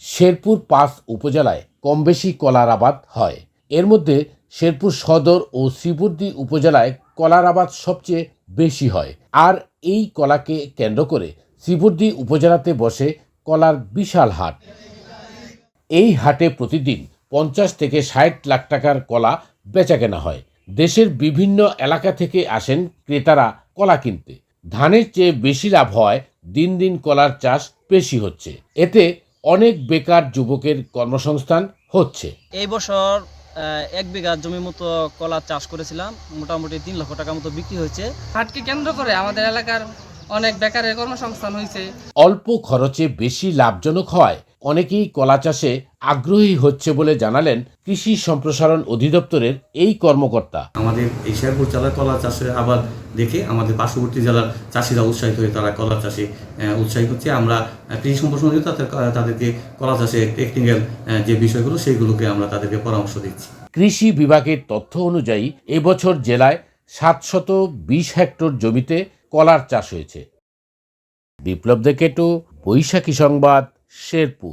শেরপুর ৫ উপজেলায় কমবেশি কলার আবাদ হয়। এর মধ্যে শেরপুর সদর ও শ্রীবর্দী উপজেলায় কলার আবাদ সবচেয়ে বেশি হয়। আর এই কলাকে কেন্দ্র করে শ্রীবর্দী উপজেলাতে বসে কলার বিশাল হাট। এই হাটে প্রতিদিন ৫০ থেকে ৬০ লাখ টাকার কলা বেচাকেনা হয়। দেশের বিভিন্ন এলাকা থেকে আসেন ক্রেতারা কলা কিনতে। ধানের চেয়ে বেশি লাভ হয়, দিন দিন কলার চাষ বেশি হচ্ছে। এতে অনেক বেকার যুবকের কর্মসংস্থান হচ্ছে। এই বছর ১ বিঘা জমির মতো কলা চাষ করেছিলাম, মোটামুটি ৩ লক্ষ টাকা মতো বিক্রি হয়েছে। হাটকে কেন্দ্র করে আমাদের এলাকার অনেক বেকারের কর্মসংস্থান হয়েছে। অল্প খরচে বেশি লাভজনক হওয়ায় অনেকেই কলা চাষে আগ্রহী হচ্ছে বলে জানালেন কৃষি সম্প্রসারণ অধিদপ্তরের এই কর্মকর্তা। আমাদের এই শেরপুর জেলার কলা চাষের আবাদ দেখে আমাদের পার্শ্ববর্তী জেলার চাষিরা উৎসাহিত হয়ে তারা কলা চাষে উৎসাহী হচ্ছে। আমরা কৃষি সম্প্রসারণ অধিদপ্তর তাদেরকে কলা চাষে টেকনিক্যাল যে বিষয়গুলো সেইগুলোকে আমরা তাদেরকে পরামর্শ দিচ্ছি। কৃষি বিভাগের তথ্য অনুযায়ী এবছর জেলায় ৭২০ হেক্টর জমিতে কলার চাষ হয়েছে। বিপ্লব দেকেটু, বৈশাখী সংবাদ, শেরপুর।